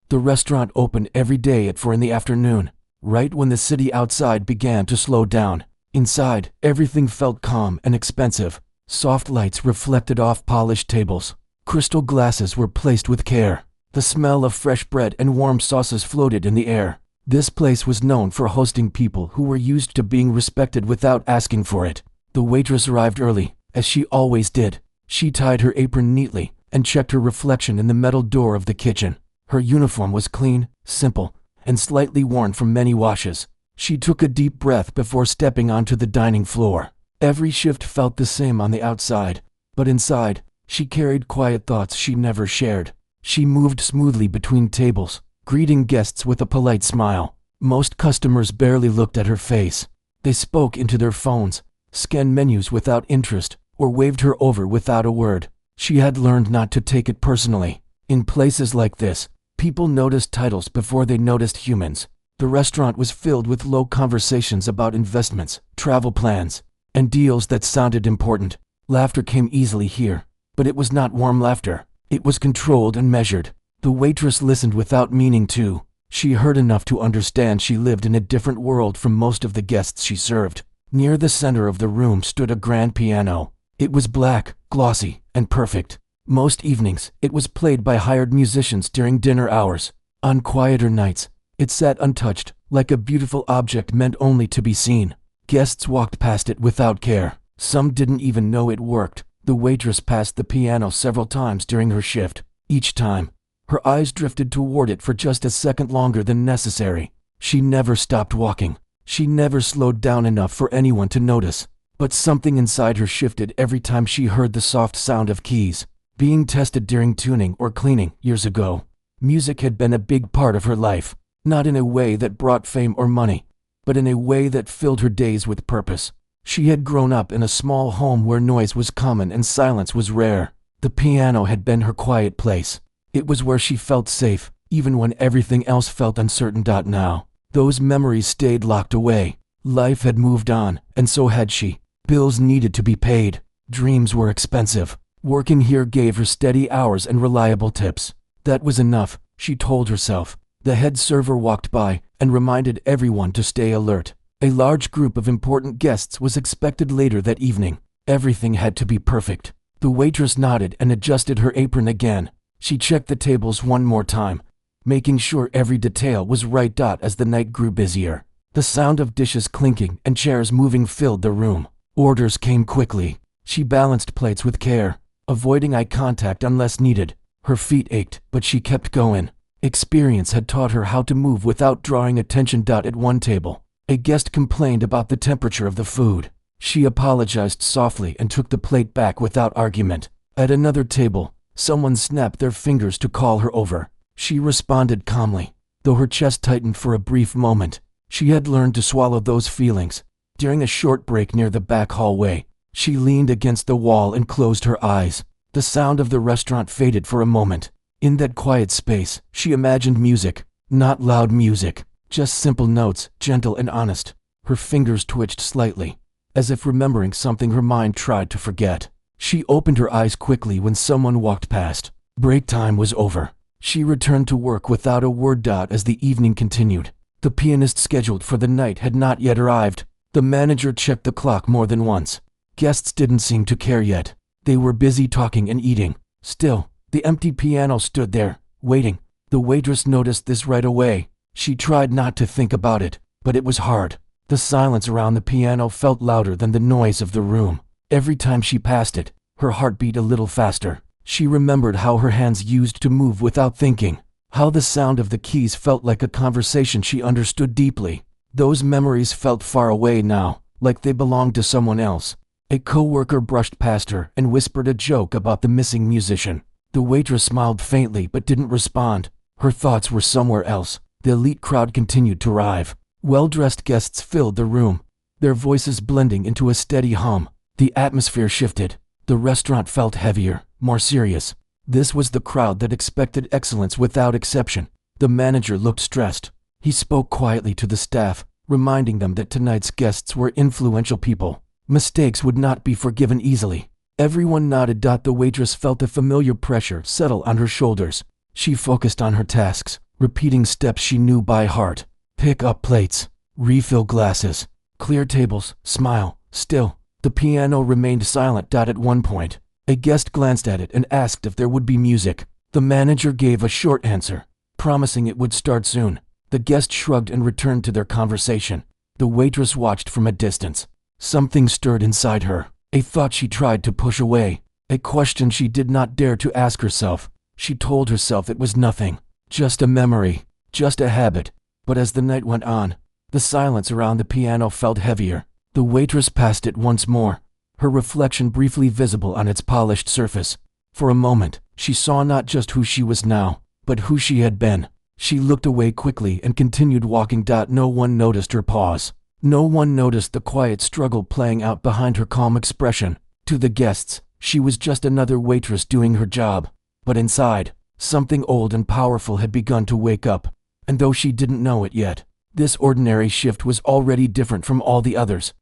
The restaurant opened every day at 4 in the afternoon, right when the city outside began to slow down. Inside, everything felt calm and expensive. Soft lights reflected off polished tables. Crystal glasses were placed with care. The smell of fresh bread and warm sauces floated in the air. This place was known for hosting people who were used to being respected without asking for it. The waitress arrived early, as she always did. She tied her apron neatly and checked her reflection in the metal door of the kitchen. Her uniform was clean, simple, and slightly worn from many washes. She took a deep breath before stepping onto the dining floor. Every shift felt the same on the outside, but inside, she carried quiet thoughts she never shared. She moved smoothly between tables, greeting guests with a polite smile. Most customers barely looked at her face. They spoke into their phones, scanned menus without interest, or waved her over without a word. She had learned not to take it personally. In places like this, people noticed titles before they noticed humans. The restaurant was filled with low conversations about investments, travel plans, and deals that sounded important. Laughter came easily here, but it was not warm laughter. It was controlled and measured. The waitress listened without meaning to. She heard enough to understand she lived in a different world from most of the guests she served. Near the center of the room stood a grand piano. It was black, glossy, and perfect. Most evenings, it was played by hired musicians during dinner hours. On quieter nights, it sat untouched, like a beautiful object meant only to be seen. Guests walked past it without care. Some didn't even know it worked. The waitress passed the piano several times during her shift. Each time, her eyes drifted toward it for just a second longer than necessary. She never stopped walking. She never slowed down enough for anyone to notice. But something inside her shifted every time she heard the soft sound of keys being tested during tuning or cleaning. Years ago, music had been a big part of her life, not in a way that brought fame or money, but in a way that filled her days with purpose. She had grown up in a small home where noise was common and silence was rare. The piano had been her quiet place. It was where she felt safe, even when everything else felt uncertain. Now, those memories stayed locked away. Life had moved on, and so had she. Bills needed to be paid. Dreams were expensive. Working here gave her steady hours and reliable tips. That was enough, she told herself. The head server walked by and reminded everyone to stay alert. A large group of important guests was expected later that evening. Everything had to be perfect. The waitress nodded and adjusted her apron again. She checked the tables one more time, making sure every detail was right. As the night grew busier, the sound of dishes clinking and chairs moving filled the room. Orders came quickly. She balanced plates with care, avoiding eye contact unless needed. Her feet ached, but she kept going. Experience had taught her how to move without drawing attention. At one table, a guest complained about the temperature of the food. She apologized softly and took the plate back without argument. At another table, someone snapped their fingers to call her over. She responded calmly, though her chest tightened for a brief moment. She had learned to swallow those feelings. During a short break near the back hallway, she leaned against the wall and closed her eyes. The sound of the restaurant faded for a moment. In that quiet space, she imagined music. Not loud music, just simple notes, gentle and honest. Her fingers twitched slightly, as if remembering something her mind tried to forget. She opened her eyes quickly when someone walked past. Break time was over. She returned to work without a word. As the evening continued, the pianist scheduled for the night had not yet arrived. The manager checked the clock more than once. Guests didn't seem to care yet. They were busy talking and eating. Still, the empty piano stood there, waiting. The waitress noticed this right away. She tried not to think about it, but it was hard. The silence around the piano felt louder than the noise of the room. Every time she passed it, her heart beat a little faster. She remembered how her hands used to move without thinking, how the sound of the keys felt like a conversation she understood deeply. Those memories felt far away now, like they belonged to someone else. A coworker brushed past her and whispered a joke about the missing musician. The waitress smiled faintly but didn't respond. Her thoughts were somewhere else. The elite crowd continued to arrive. Well-dressed guests filled the room, their voices blending into a steady hum. The atmosphere shifted. The restaurant felt heavier, more serious. This was the crowd that expected excellence without exception. The manager looked stressed. He spoke quietly to the staff, reminding them that tonight's guests were influential people. Mistakes would not be forgiven easily. Everyone nodded. The waitress felt a familiar pressure settle on her shoulders. She focused on her tasks, repeating steps she knew by heart. Pick up plates, refill glasses, clear tables, smile. Still, the piano remained silent. At one point, a guest glanced at it and asked if there would be music. The manager gave a short answer, promising it would start soon. The guest shrugged and returned to their conversation. The waitress watched from a distance. Something stirred inside her, a thought she tried to push away, a question she did not dare to ask herself. She told herself it was nothing, just a memory, just a habit. But as the night went on, the silence around the piano felt heavier. The waitress passed it once more, her reflection briefly visible on its polished surface. For a moment, she saw not just who she was now, but who she had been. She looked away quickly and continued walking. No one noticed her pause. No one noticed the quiet struggle playing out behind her calm expression. To the guests, she was just another waitress doing her job. But inside, something old and powerful had begun to wake up. And though she didn't know it yet, this ordinary shift was already different from all the others.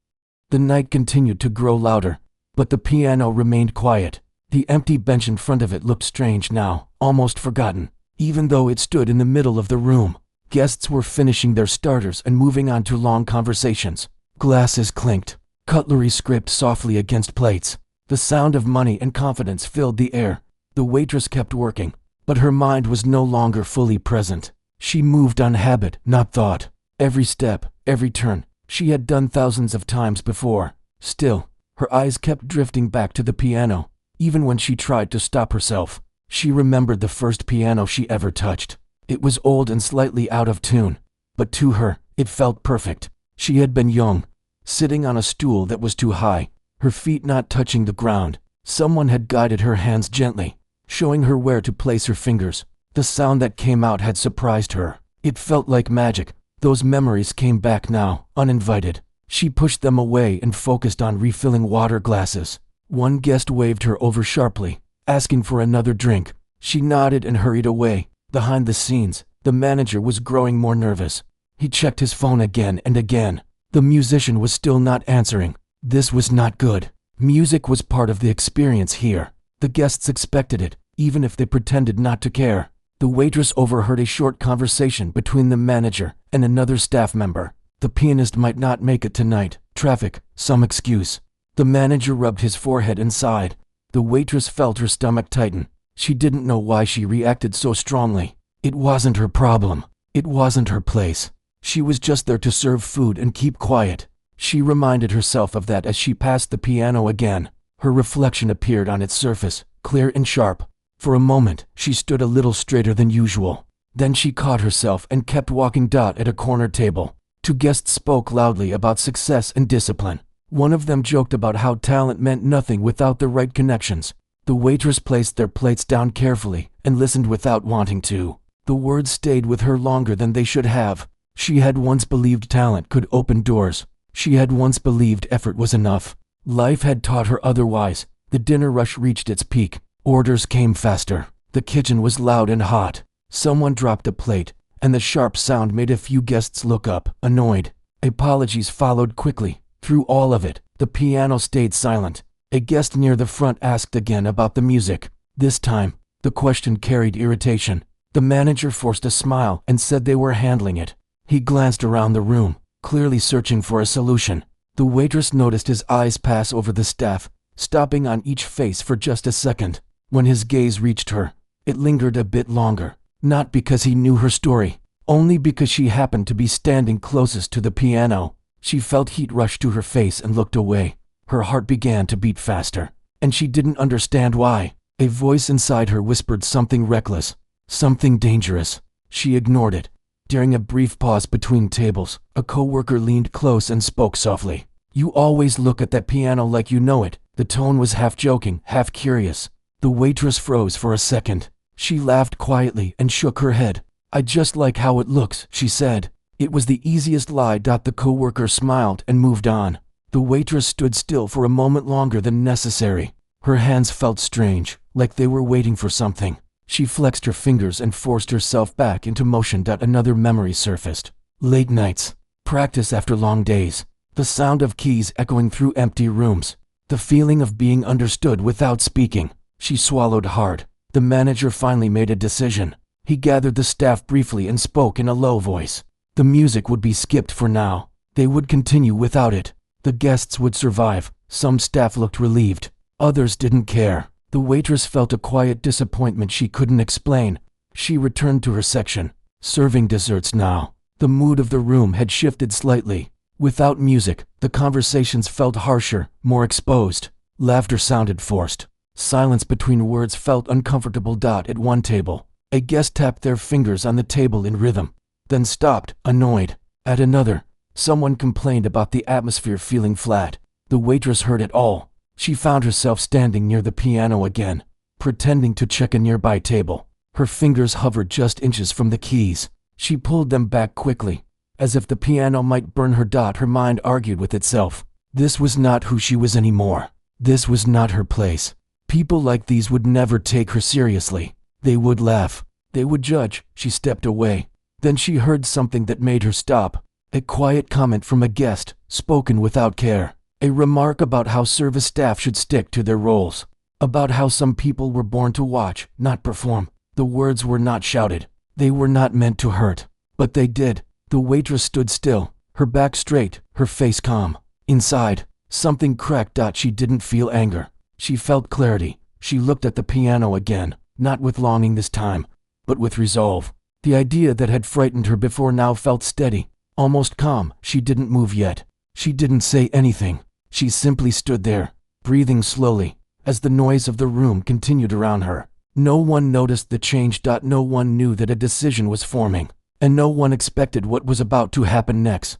The night continued to grow louder, but the piano remained quiet. The empty bench in front of it looked strange now, almost forgotten. Even though it stood in the middle of the room, guests were finishing their starters and moving on to long conversations. Glasses clinked, cutlery scraped softly against plates. The sound of money and confidence filled the air. The waitress kept working, but her mind was no longer fully present. She moved on habit, not thought. Every step, every turn, she had done thousands of times before. Still, her eyes kept drifting back to the piano. Even when she tried to stop herself, she remembered the first piano she ever touched. It was old and slightly out of tune, but to her, it felt perfect. She had been young, sitting on a stool that was too high, her feet not touching the ground. Someone had guided her hands gently, showing her where to place her fingers. The sound that came out had surprised her. It felt like magic. Those memories came back now, uninvited. She pushed them away and focused on refilling water glasses. One guest waved her over sharply, asking for another drink. She nodded and hurried away. Behind the scenes, the manager was growing more nervous. He checked his phone again and again. The musician was still not answering. This was not good. Music was part of the experience here. The guests expected it, even if they pretended not to care. The waitress overheard a short conversation between the manager and another staff member. The pianist might not make it tonight. Traffic, some excuse. The manager rubbed his forehead and sighed. The waitress felt her stomach tighten. She didn't know why she reacted so strongly. It wasn't her problem. It wasn't her place. She was just there to serve food and keep quiet. She reminded herself of that as she passed the piano again. Her reflection appeared on its surface, clear and sharp. For a moment, she stood a little straighter than usual. Then she caught herself and kept walking. At a corner table, two guests spoke loudly about success and discipline. One of them joked about how talent meant nothing without the right connections. The waitress placed their plates down carefully and listened without wanting to. The words stayed with her longer than they should have. She had once believed talent could open doors. She had once believed effort was enough. Life had taught her otherwise. The dinner rush reached its peak. Orders came faster. The kitchen was loud and hot. Someone dropped a plate, and the sharp sound made a few guests look up, annoyed. Apologies followed quickly. Through all of it, the piano stayed silent. A guest near the front asked again about the music. This time, the question carried irritation. The manager forced a smile and said they were handling it. He glanced around the room, clearly searching for a solution. The waitress noticed his eyes pass over the staff, stopping on each face for just a second. When his gaze reached her, it lingered a bit longer. Not because he knew her story, only because she happened to be standing closest to the piano. She felt heat rush to her face and looked away. Her heart began to beat faster, and she didn't understand why. A voice inside her whispered something reckless, something dangerous. She ignored it. During a brief pause between tables, a coworker leaned close and spoke softly. "You always look at that piano like you know it." The tone was half joking, half curious. The waitress froze for a second. She laughed quietly and shook her head. "I just like how it looks," she said. It was the easiest lie. The coworker smiled and moved on. The waitress stood still for a moment longer than necessary. Her hands felt strange, like they were waiting for something. She flexed her fingers and forced herself back into motion. Another memory surfaced. Late nights, practice after long days, the sound of keys echoing through empty rooms, the feeling of being understood without speaking. She swallowed hard. The manager finally made a decision. He gathered the staff briefly and spoke in a low voice. The music would be skipped for now. They would continue without it. The guests would survive. Some staff looked relieved. Others didn't care. The waitress felt a quiet disappointment she couldn't explain. She returned to her section, serving desserts now. The mood of the room had shifted slightly. Without music, the conversations felt harsher, more exposed. Laughter sounded forced. Silence between words felt uncomfortable. At one table, a guest tapped their fingers on the table in rhythm, then stopped, annoyed. At another, someone complained about the atmosphere feeling flat. The waitress heard it all. She found herself standing near the piano again, pretending to check a nearby table. Her fingers hovered just inches from the keys. She pulled them back quickly, as if the piano might burn her. Her mind argued with itself. This was not who she was anymore. This was not her place. People like these would never take her seriously. They would laugh. They would judge. She stepped away. Then she heard something that made her stop. A quiet comment from a guest, spoken without care. A remark about how service staff should stick to their roles. About how some people were born to watch, not perform. The words were not shouted. They were not meant to hurt. But they did. The waitress stood still, her back straight, her face calm. Inside, something cracked. She didn't feel anger. She felt clarity. She looked at the piano again, not with longing this time, but with resolve. The idea that had frightened her before now felt steady, almost calm. She didn't move yet. She didn't say anything. She simply stood there, breathing slowly, as the noise of the room continued around her. No one noticed the change. No one knew that a decision was forming, and no one expected what was about to happen next.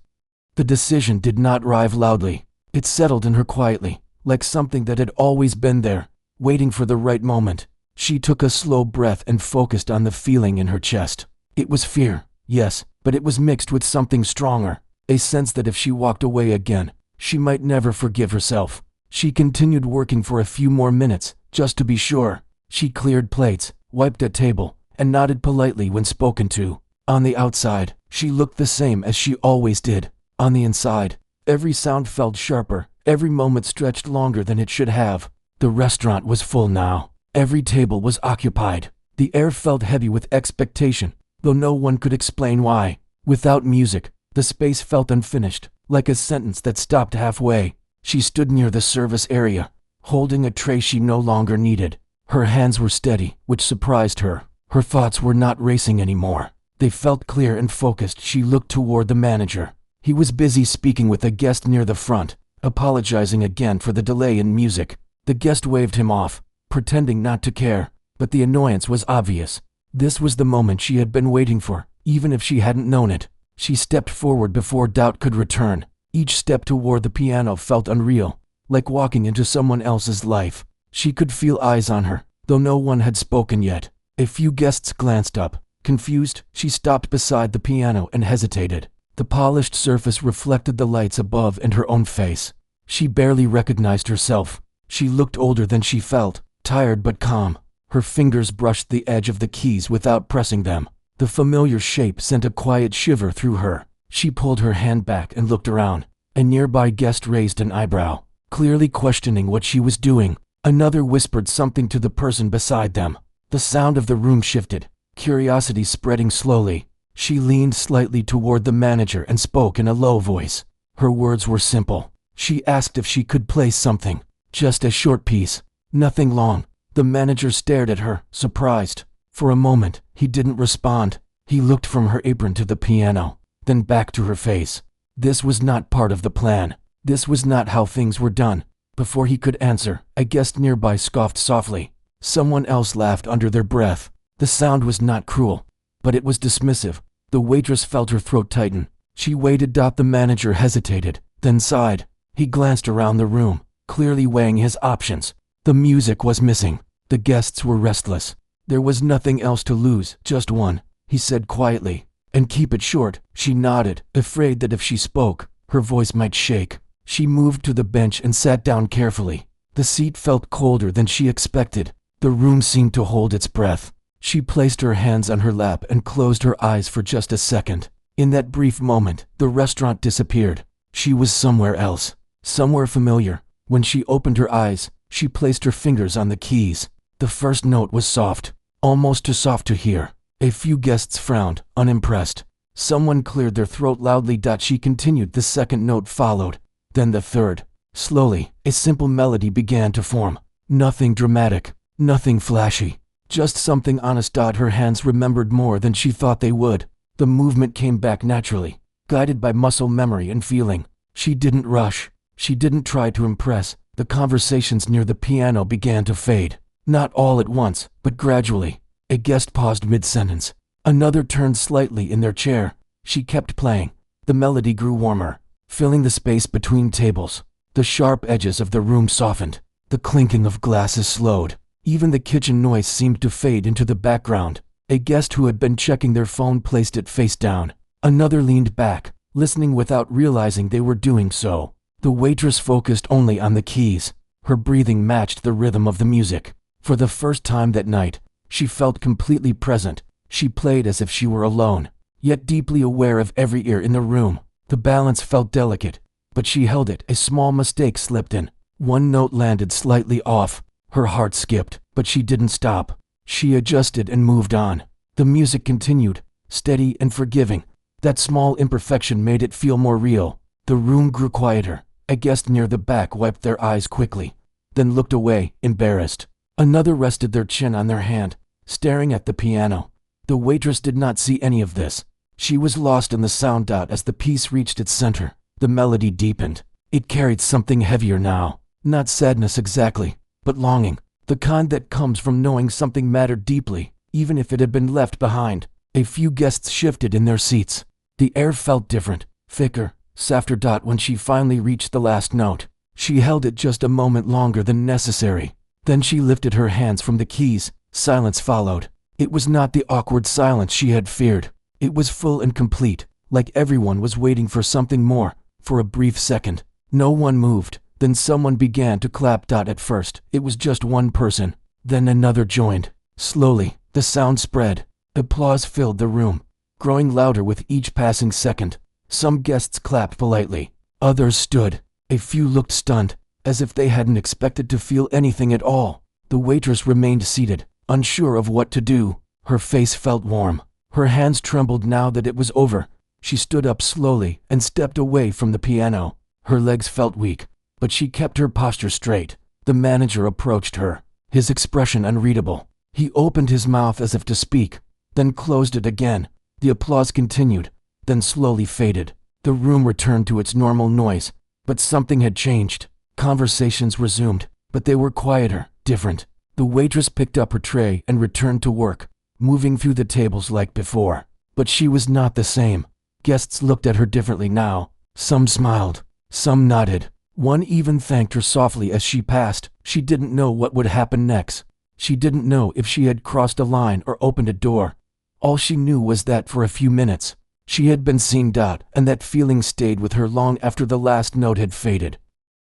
The decision did not arrive loudly. It settled in her quietly, like something that had always been there, waiting for the right moment. She took a slow breath and focused on the feeling in her chest. It was fear, yes, but it was mixed with something stronger, a sense that if she walked away again, she might never forgive herself. She continued working for a few more minutes, just to be sure. She cleared plates, wiped a table, and nodded politely when spoken to. On the outside, she looked the same as she always did. On the inside, every sound felt sharper, every moment stretched longer than it should have. The restaurant was full now. Every table was occupied. The air felt heavy with expectation, though no one could explain why. Without music, the space felt unfinished, like a sentence that stopped halfway. She stood near the service area, holding a tray she no longer needed. Her hands were steady, which surprised her. Her thoughts were not racing anymore. They felt clear and focused. She looked toward the manager. He was busy speaking with a guest near the front, apologizing again for the delay in music. The guest waved him off, pretending not to care, but the annoyance was obvious. This was the moment she had been waiting for, even if she hadn't known it. She stepped forward before doubt could return. Each step toward the piano felt unreal, like walking into someone else's life. She could feel eyes on her, though no one had spoken yet. A few guests glanced up. Confused, she stopped beside the piano and hesitated. The polished surface reflected the lights above and her own face. She barely recognized herself. She looked older than she felt, tired but calm. Her fingers brushed the edge of the keys without pressing them. The familiar shape sent a quiet shiver through her. She pulled her hand back and looked around. A nearby guest raised an eyebrow, clearly questioning what she was doing. Another whispered something to the person beside them. The sound of the room shifted, curiosity spreading slowly. She leaned slightly toward the manager and spoke in a low voice. Her words were simple. She asked if she could play something, just a short piece, nothing long. The manager stared at her, surprised. For a moment, he didn't respond. He looked from her apron to the piano, then back to her face. This was not part of the plan. This was not how things were done. Before he could answer, a guest nearby scoffed softly. Someone else laughed under their breath. The sound was not cruel, but it was dismissive. The waitress felt her throat tighten. She waited. The manager hesitated, then sighed. He glanced around the room, clearly weighing his options. The music was missing. The guests were restless. There was nothing else to lose, just one, he said quietly. And keep it short. She nodded, afraid that if she spoke, her voice might shake. She moved to the bench and sat down carefully. The seat felt colder than she expected. The room seemed to hold its breath. She placed her hands on her lap and closed her eyes for just a second. In that brief moment, the restaurant disappeared. She was somewhere else, somewhere familiar. When she opened her eyes, she placed her fingers on the keys. The first note was soft, almost too soft to hear. A few guests frowned, unimpressed. Someone cleared their throat loudly. She continued. The second note followed, then the third. Slowly, a simple melody began to form. Nothing dramatic, nothing flashy, just something honest. Her hands remembered more than she thought they would. The movement came back naturally, guided by muscle memory and feeling. She didn't rush. She didn't try to impress. The conversations near the piano began to fade. Not all at once, but gradually. A guest paused mid-sentence. Another turned slightly in their chair. She kept playing. The melody grew warmer, filling the space between tables. The sharp edges of the room softened. The clinking of glasses slowed. Even the kitchen noise seemed to fade into the background. A guest who had been checking their phone placed it face down. Another leaned back, listening without realizing they were doing so. The waitress focused only on the keys. Her breathing matched the rhythm of the music. For the first time that night, she felt completely present. She played as if she were alone, yet deeply aware of every ear in the room. The balance felt delicate, but she held it. A small mistake slipped in. One note landed slightly off. Her heart skipped, but she didn't stop. She adjusted and moved on. The music continued, steady and forgiving. That small imperfection made it feel more real. The room grew quieter. A guest near the back wiped their eyes quickly, then looked away, embarrassed. Another rested their chin on their hand, staring at the piano. The waitress did not see any of this. She was lost in the sound. As the piece reached its center, the melody deepened. It carried something heavier now. Not sadness exactly, but longing. The kind that comes from knowing something mattered deeply, even if it had been left behind. A few guests shifted in their seats. The air felt different, thicker, softer. When she finally reached the last note, she held it just a moment longer than necessary. Then she lifted her hands from the keys. Silence followed. It was not the awkward silence she had feared. It was full and complete, like everyone was waiting for something more. For a brief second, no one moved. Then someone began to clap. At first, it was just one person. Then another joined. Slowly, the sound spread. Applause filled the room, growing louder with each passing second. Some guests clapped politely. Others stood. A few looked stunned, as if they hadn't expected to feel anything at all. The waitress remained seated, unsure of what to do. Her face felt warm. Her hands trembled now that it was over. She stood up slowly and stepped away from the piano. Her legs felt weak, but she kept her posture straight. The manager approached her, his expression unreadable. He opened his mouth as if to speak, then closed it again. The applause continued, then slowly faded. The room returned to its normal noise, but something had changed. Conversations resumed, but they were quieter, different. The waitress picked up her tray and returned to work, moving through the tables like before. But she was not the same. Guests looked at her differently now. Some smiled, some nodded. One even thanked her softly as she passed. She didn't know what would happen next. She didn't know if she had crossed a line or opened a door. All she knew was that for a few minutes, she had been seen. And that feeling stayed with her long after the last note had faded.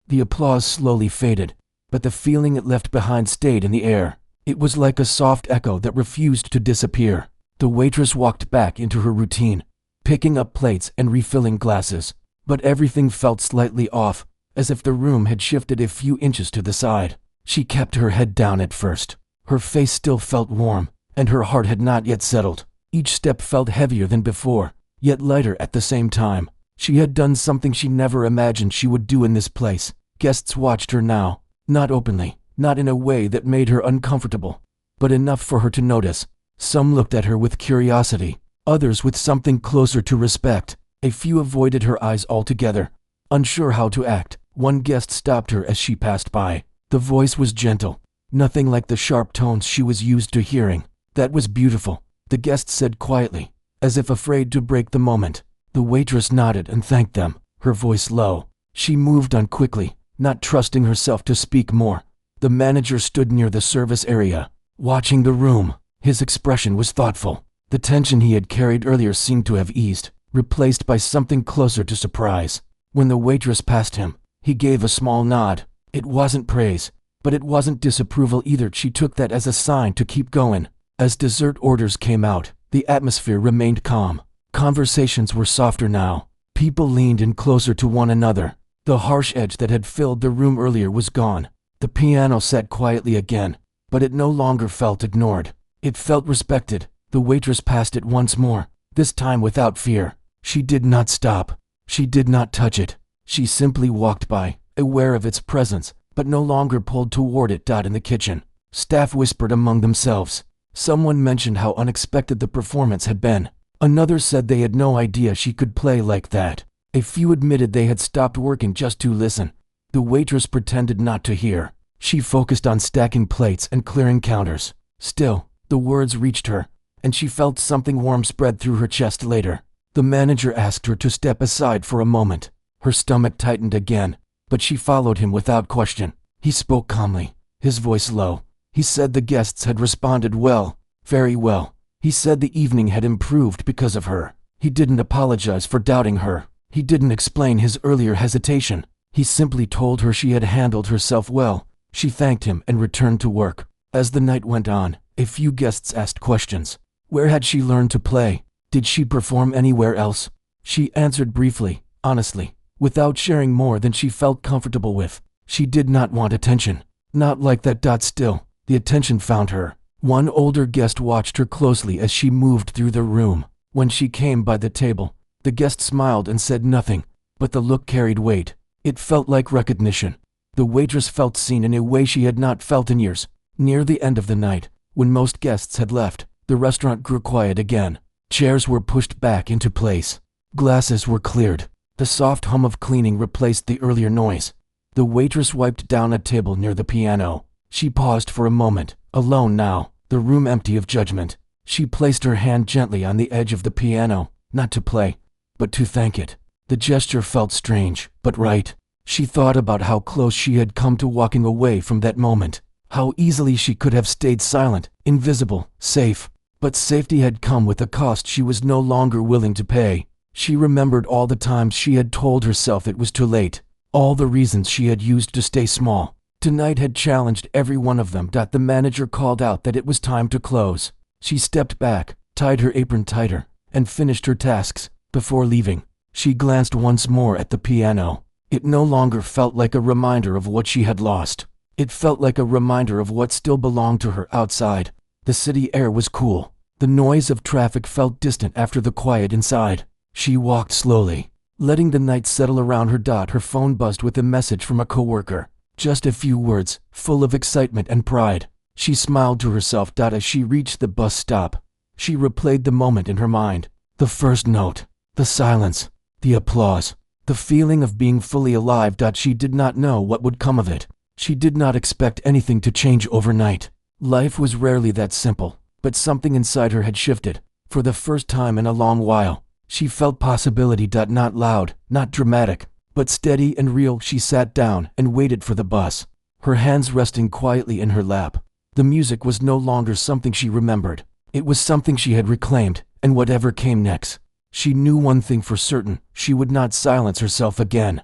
The applause slowly faded, but the feeling it left behind stayed in the air. It was like a soft echo that refused to disappear. The waitress walked back into her routine, picking up plates and refilling glasses. But everything felt slightly off, as if the room had shifted a few inches to the side. She kept her head down at first. Her face still felt warm, and her heart had not yet settled. Each step felt heavier than before, yet lighter at the same time. She had done something she never imagined she would do in this place. Guests watched her now, not openly, not in a way that made her uncomfortable, but enough for her to notice. Some looked at her with curiosity, others with something closer to respect. A few avoided her eyes altogether, unsure how to act. One guest stopped her as she passed by. The voice was gentle, nothing like the sharp tones she was used to hearing. That was beautiful, the guest said quietly, as if afraid to break the moment. The waitress nodded and thanked them, her voice low. She moved on quickly, not trusting herself to speak more. The manager stood near the service area, watching the room. His expression was thoughtful. The tension he had carried earlier seemed to have eased, replaced by something closer to surprise. When the waitress passed him, he gave a small nod. It wasn't praise, but it wasn't disapproval either. She took that as a sign to keep going. As dessert orders came out, the atmosphere remained calm. Conversations were softer now. People leaned in closer to one another. The harsh edge that had filled the room earlier was gone. The piano sat quietly again, but it no longer felt ignored. It felt respected. The waitress passed it once more, this time without fear. She did not stop. She did not touch it. She simply walked by, aware of its presence, but no longer pulled toward it. In the kitchen, staff whispered among themselves. Someone mentioned how unexpected the performance had been. Another said they had no idea she could play like that. A few admitted they had stopped working just to listen. The waitress pretended not to hear. She focused on stacking plates and clearing counters. Still, the words reached her, and she felt something warm spread through her chest later. The manager asked her to step aside for a moment. Her stomach tightened again, but she followed him without question. He spoke calmly, his voice low. He said the guests had responded well, very well. He said the evening had improved because of her. He didn't apologize for doubting her. He didn't explain his earlier hesitation. He simply told her she had handled herself well. She thanked him and returned to work. As the night went on, a few guests asked questions. Where had she learned to play? Did she perform anywhere else? She answered briefly, honestly, without sharing more than she felt comfortable with. She did not want attention. Not like that. Still, the attention found her. One older guest watched her closely as she moved through the room. When she came by the table, the guest smiled and said nothing, but the look carried weight. It felt like recognition. The waitress felt seen in a way she had not felt in years. Near the end of the night, when most guests had left, the restaurant grew quiet again. Chairs were pushed back into place. Glasses were cleared. The soft hum of cleaning replaced the earlier noise. The waitress wiped down a table near the piano. She paused for a moment, alone now, the room empty of judgment. She placed her hand gently on the edge of the piano, not to play, but to thank it. The gesture felt strange, but right. She thought about how close she had come to walking away from that moment, how easily she could have stayed silent, invisible, safe. But safety had come with a cost she was no longer willing to pay. She remembered all the times she had told herself it was too late, all the reasons she had used to stay small. Tonight had challenged every one of them. The manager called out that it was time to close. She stepped back, tied her apron tighter, and finished her tasks. Before leaving, she glanced once more at the piano. It no longer felt like a reminder of what she had lost. It felt like a reminder of what still belonged to her outside. The city air was cool. The noise of traffic felt distant after the quiet inside. She walked slowly, letting the night settle around her. Her phone buzzed with a message from a coworker. Just a few words, full of excitement and pride. She smiled to herself. As she reached the bus stop, she replayed the moment in her mind. The first note, the silence, the applause, the feeling of being fully alive. She did not know what would come of it. She did not expect anything to change overnight. Life was rarely that simple, but something inside her had shifted. For the first time in a long while, she felt possibility. Not loud, not dramatic, but steady and real. She sat down and waited for the bus, her hands resting quietly in her lap. The music was no longer something she remembered. It was something she had reclaimed, and whatever came next, she knew one thing for certain: she would not silence herself again.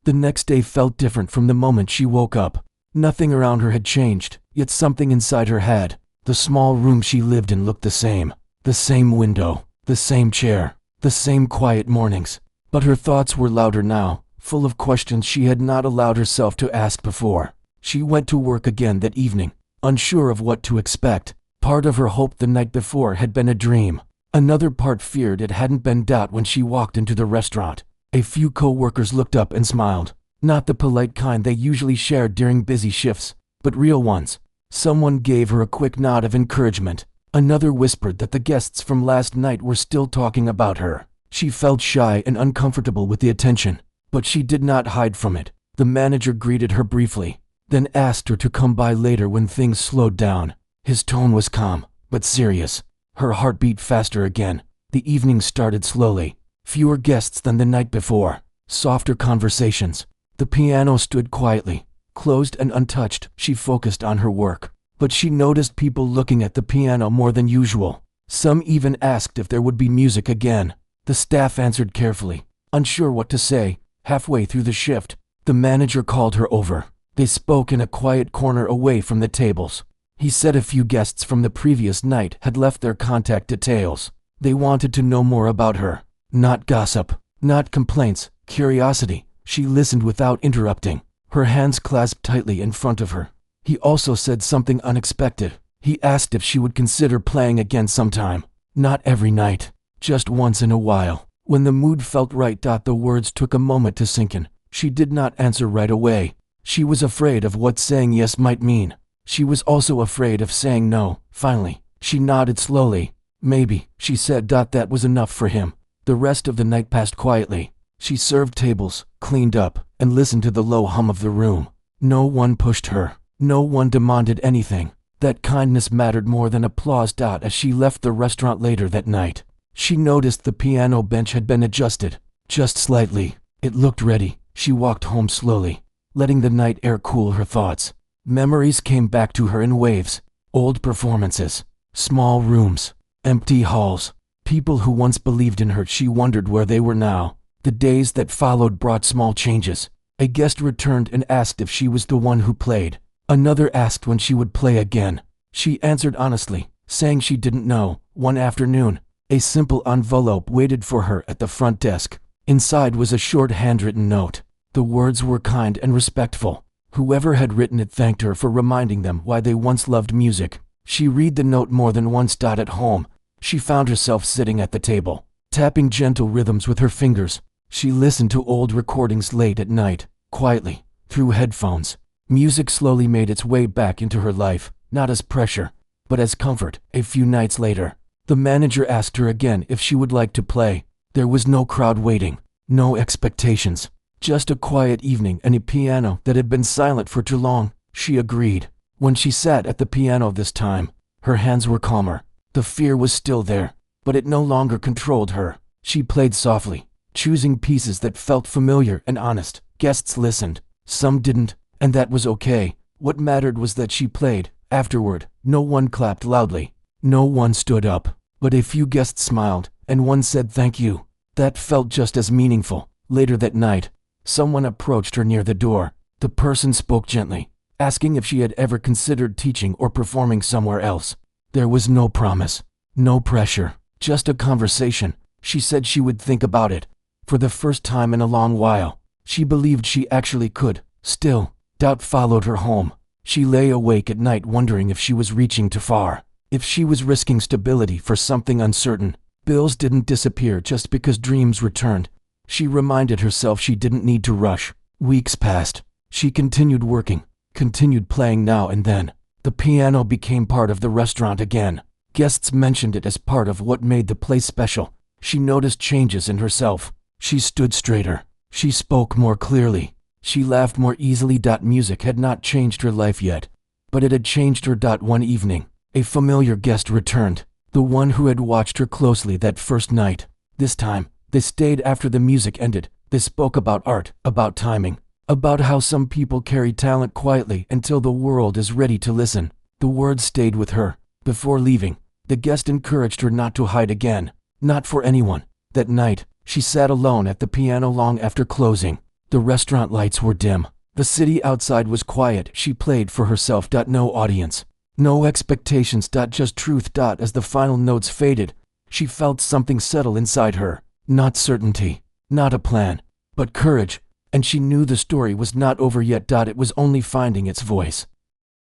The next day felt different from the moment she woke up. Nothing around her had changed, yet something inside her had. The small room she lived in looked the same window, the same chair, the same quiet mornings. But her thoughts were louder now, full of questions she had not allowed herself to ask before. She went to work again that evening, unsure of what to expect. Part of her hoped the night before had been a dream. Another part feared it hadn't been. When she walked into the restaurant, a few co-workers looked up and smiled. Not the polite kind they usually shared during busy shifts, but real ones. Someone gave her a quick nod of encouragement. Another whispered that the guests from last night were still talking about her. She felt shy and uncomfortable with the attention, but she did not hide from it. The manager greeted her briefly, then asked her to come by later when things slowed down. His tone was calm, but serious. Her heart beat faster again. The evening started slowly. Fewer guests than the night before. Softer conversations. The piano stood quietly, closed and untouched. She focused on her work, but she noticed people looking at the piano more than usual. Some even asked if there would be music again. The staff answered carefully, unsure what to say. Halfway through the shift, the manager called her over. They spoke in a quiet corner away from the tables. He said a few guests from the previous night had left their contact details. They wanted to know more about her. Not gossip, not complaints, curiosity. She listened without interrupting, her hands clasped tightly in front of her. He also said something unexpected. He asked if she would consider playing again sometime. Not every night, just once in a while. When the mood felt right. The words took a moment to sink in. She did not answer right away. She was afraid of what saying yes might mean. She was also afraid of saying no. Finally, she nodded slowly. Maybe, she said. That was enough for him. The rest of the night passed quietly. She served tables, cleaned up, and listened to the low hum of the room. No one pushed her. No one demanded anything. That kindness mattered more than applause. As she left the restaurant later that night, she noticed the piano bench had been adjusted, just slightly. It looked ready. She walked home slowly, letting the night air cool her thoughts. Memories came back to her in waves. Old performances, small rooms, empty halls, people who once believed in her. She wondered where they were now. The days that followed brought small changes. A guest returned and asked if she was the one who played. Another asked when she would play again. She answered honestly, saying she didn't know. One afternoon, a simple envelope waited for her at the front desk. Inside was a short handwritten note. The words were kind and respectful. Whoever had written it thanked her for reminding them why they once loved music. She read the note more than once. At home, she found herself sitting at the table, tapping gentle rhythms with her fingers. She listened to old recordings late at night, quietly, through headphones. Music slowly made its way back into her life, not as pressure, but as comfort. A few nights later, the manager asked her again if she would like to play. There was no crowd waiting, no expectations, just a quiet evening and a piano that had been silent for too long. She agreed. When she sat at the piano this time, her hands were calmer. The fear was still there, but it no longer controlled her. She played softly, choosing pieces that felt familiar and honest. Guests listened, some didn't, and that was okay. What mattered was that she played. Afterward, no one clapped loudly. No one stood up, but a few guests smiled, and one said thank you. That felt just as meaningful. Later that night, someone approached her near the door. The person spoke gently, asking if she had ever considered teaching or performing somewhere else. There was no promise, no pressure, just a conversation. She said she would think about it. For the first time in a long while, she believed she actually could. Still, doubt followed her home. She lay awake at night wondering if she was reaching too far, if she was risking stability for something uncertain. Bills didn't disappear just because dreams returned. She reminded herself she didn't need to rush. Weeks passed. She continued working, continued playing now and then. The piano became part of the restaurant again. Guests mentioned it as part of what made the place special. She noticed changes in herself. She stood straighter. She spoke more clearly. She laughed more easily. Music had not changed her life yet, but it had changed her. One evening, a familiar guest returned, the one who had watched her closely that first night. This time, they stayed after the music ended. They spoke about art, about timing, about how some people carry talent quietly until the world is ready to listen. The words stayed with her. Before leaving, the guest encouraged her not to hide again, not for anyone. That night, she sat alone at the piano long after closing. The restaurant lights were dim. The city outside was quiet. She played for herself. No audience, no expectations. Just truth. As the final notes faded, she felt something settle inside her. Not certainty, not a plan, but courage. And she knew the story was not over yet. It was only finding its voice.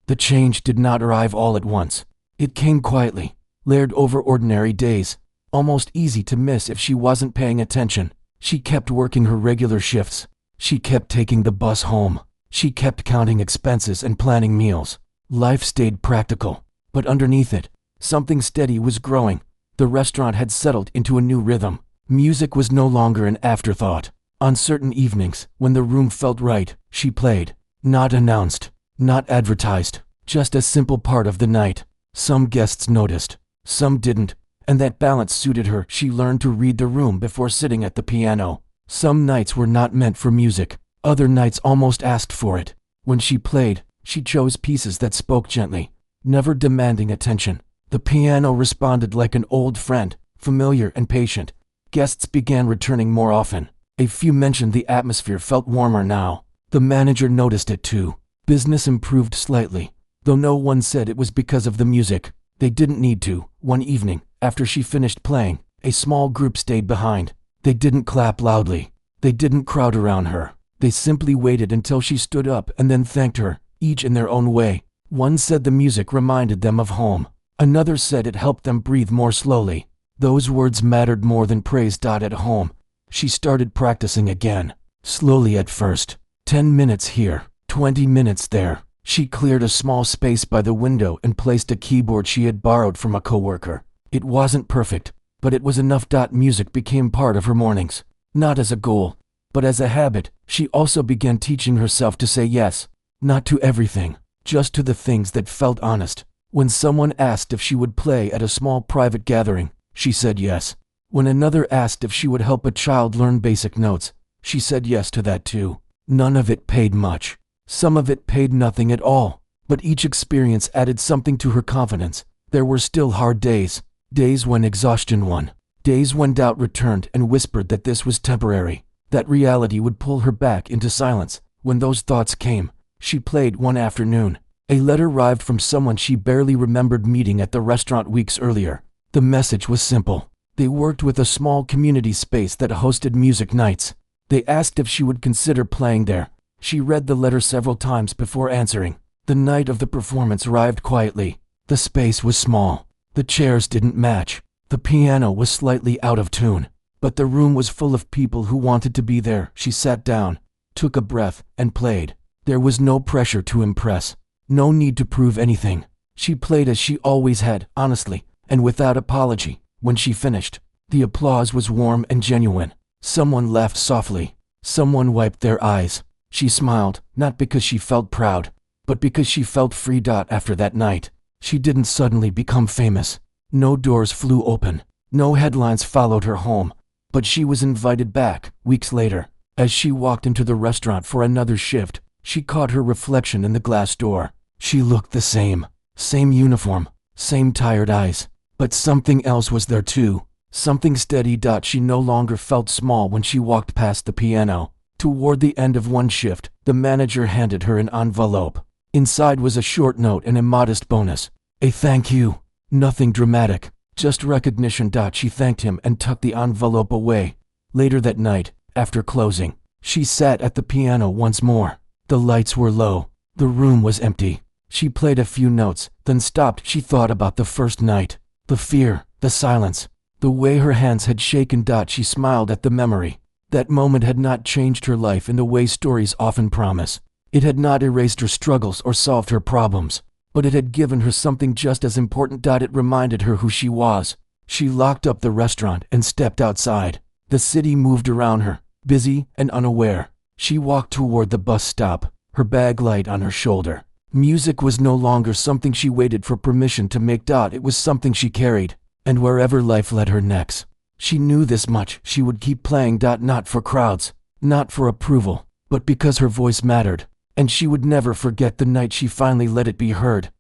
The change did not arrive all at once. It came quietly, layered over ordinary days, almost easy to miss if she wasn't paying attention. She kept working her regular shifts. She kept taking the bus home. She kept counting expenses and planning meals. Life stayed practical, but underneath it, something steady was growing. The restaurant had settled into a new rhythm. Music was no longer an afterthought. On certain evenings, when the room felt right, she played. Not announced, not advertised, just a simple part of the night. Some guests noticed, some didn't, and that balance suited her. She learned to read the room before sitting at the piano. Some nights were not meant for music. Other nights almost asked for it. When she played, she chose pieces that spoke gently, never demanding attention. The piano responded like an old friend, familiar and patient. Guests began returning more often. A few mentioned the atmosphere felt warmer now. The manager noticed it too. Business improved slightly, though no one said it was because of the music. They didn't need to. One evening, after she finished playing, a small group stayed behind. They didn't clap loudly. They didn't crowd around her. They simply waited until she stood up and then thanked her, each in their own way. One said the music reminded them of home. Another said it helped them breathe more slowly. Those words mattered more than praise. At home, she started practicing again. Slowly at first. 10 minutes here, 20 minutes there. She cleared a small space by the window and placed a keyboard she had borrowed from a coworker. It wasn't perfect, but it was enough. Music became part of her mornings. Not as a goal, but as a habit. She also began teaching herself to say yes. Not to everything, just to the things that felt honest. When someone asked if she would play at a small private gathering, she said yes. When another asked if she would help a child learn basic notes, she said yes to that too. None of it paid much. Some of it paid nothing at all, but each experience added something to her confidence. There were still hard days, days when exhaustion won, days when doubt returned and whispered that this was temporary, that reality would pull her back into silence. When those thoughts came, she played one afternoon. A letter arrived from someone she barely remembered meeting at the restaurant weeks earlier. The message was simple. They worked with a small community space that hosted music nights. They asked if she would consider playing there. She read the letter several times before answering. The night of the performance arrived quietly. The space was small. The chairs didn't match. The piano was slightly out of tune. But the room was full of people who wanted to be there. She sat down, took a breath, and played. There was no pressure to impress. No need to prove anything. She played as she always had, honestly, and without apology. When she finished, the applause was warm and genuine. Someone laughed softly. Someone wiped their eyes. She smiled, not because she felt proud, but because she felt free. After that night, she didn't suddenly become famous. No doors flew open. No headlines followed her home. But she was invited back, weeks later. As she walked into the restaurant for another shift, she caught her reflection in the glass door. She looked the same. Same uniform. Same tired eyes. But something else was there too. Something steady. She no longer felt small when she walked past the piano. Toward the end of one shift, the manager handed her an envelope. Inside was a short note and a modest bonus. A thank you. Nothing dramatic, just recognition. She thanked him and tucked the envelope away. Later that night, after closing, she sat at the piano once more. The lights were low. The room was empty. She played a few notes, then stopped. She thought about the first night. The fear, the silence, the way her hands had shaken. She smiled at the memory. That moment had not changed her life in the way stories often promise. It had not erased her struggles or solved her problems, but it had given her something just as important. It reminded her who she was. She locked up the restaurant and stepped outside. The city moved around her, busy and unaware. She walked toward the bus stop, her bag light on her shoulder. Music was no longer something she waited for permission to make. It was something she carried, and wherever life led her next, she knew this much: she would keep playing. Not for crowds, not for approval, but because her voice mattered, and she would never forget the night she finally let it be heard.